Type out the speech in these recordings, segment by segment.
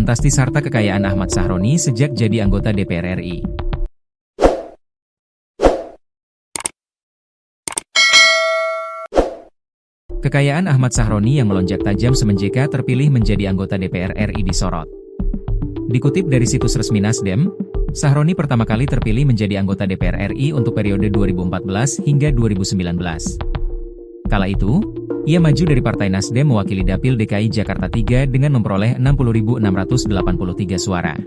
fantastis harta kekayaan Ahmad Sahroni sejak jadi anggota DPR RI. Kekayaan Ahmad Sahroni yang melonjak tajam semenjak terpilih menjadi anggota DPR RI disorot. Dikutip dari situs resmi Nasdem, Sahroni pertama kali terpilih menjadi anggota DPR RI untuk periode 2014 hingga 2019. Kala itu, ia maju dari Partai Nasdem mewakili Dapil DKI Jakarta 3 dengan memperoleh 60.683 suara.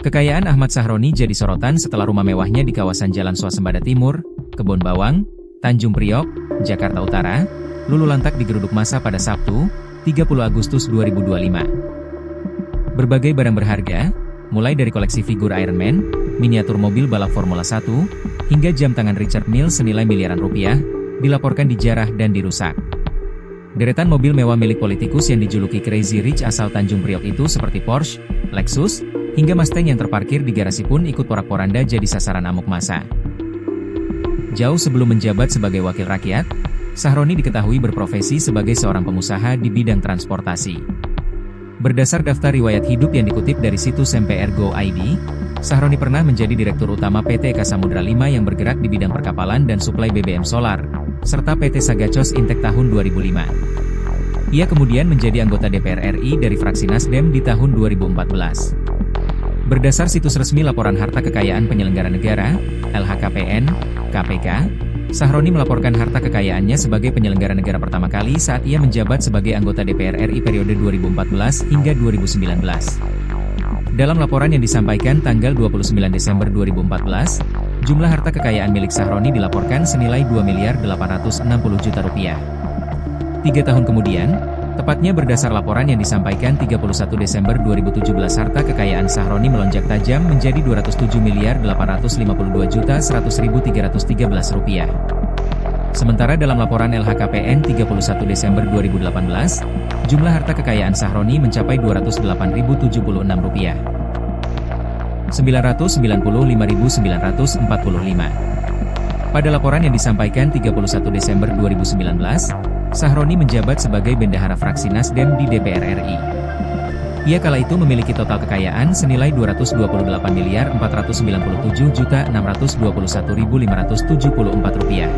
Kekayaan Ahmad Sahroni jadi sorotan setelah rumah mewahnya di kawasan Jalan Swasembada Timur, Kebon Bawang, Tanjung Priok, Jakarta Utara, luluh lantak digeruduk massa pada Sabtu, 30 Agustus 2025. Berbagai barang berharga, mulai dari koleksi figur Iron Man, miniatur mobil balap Formula 1, hingga jam tangan Richard Mille senilai miliaran rupiah, dilaporkan dijarah dan dirusak. Deretan mobil mewah milik politikus yang dijuluki Crazy Rich asal Tanjung Priok itu seperti Porsche, Lexus, hingga Mustang yang terparkir di garasi pun ikut porak-poranda jadi sasaran amuk massa. Jauh sebelum menjabat sebagai wakil rakyat, Sahroni diketahui berprofesi sebagai seorang pengusaha di bidang transportasi. Berdasar daftar riwayat hidup yang dikutip dari situs MPR.go.id, Sahroni pernah menjadi Direktur Utama PT Eka Samudra 5 yang bergerak di bidang perkapalan dan suplai BBM solar, serta PT Sagacos Intek tahun 2005. Ia kemudian menjadi anggota DPR RI dari fraksi Nasdem di tahun 2014. Berdasar situs resmi Laporan Harta Kekayaan Penyelenggara Negara, LHKPN, KPK, Sahroni melaporkan harta kekayaannya sebagai penyelenggara negara pertama kali saat ia menjabat sebagai anggota DPR RI periode 2014 hingga 2019. Dalam laporan yang disampaikan tanggal 29 Desember 2014, jumlah harta kekayaan milik Sahroni dilaporkan senilai 2.860 juta rupiah. 3 tahun kemudian, tepatnya berdasar laporan yang disampaikan 31 Desember 2017 harta kekayaan Sahroni melonjak tajam menjadi 207.852.100.313 rupiah. Sementara dalam laporan LHKPN 31 Desember 2018, jumlah harta kekayaan Sahroni mencapai 208.076 rupiah. 995.945. Pada laporan yang disampaikan 31 Desember 2019, Sahroni menjabat sebagai bendahara fraksi Nasdem di DPR RI. Ia kala itu memiliki total kekayaan senilai 228.497.621.574 rupiah.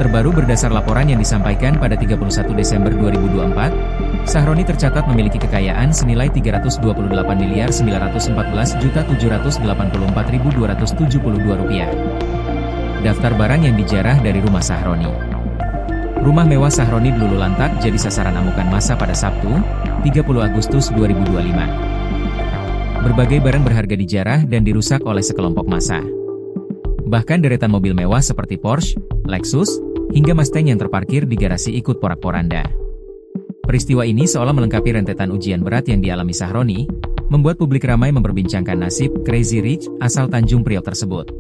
Terbaru berdasar laporan yang disampaikan pada 31 Desember 2024, Sahroni tercatat memiliki kekayaan senilai 328.911.784.272 rupiah. Daftar barang yang dijarah dari rumah Sahroni. Rumah mewah Sahroni luluh lantak jadi sasaran amukan massa pada Sabtu, 30 Agustus 2025. Berbagai barang berharga dijarah dan dirusak oleh sekelompok massa. Bahkan deretan mobil mewah seperti Porsche, Lexus, hingga Mustang yang terparkir di garasi ikut porak-poranda. Peristiwa ini seolah melengkapi rentetan ujian berat yang dialami Sahroni, membuat publik ramai memperbincangkan nasib Crazy Rich asal Tanjung Priok tersebut.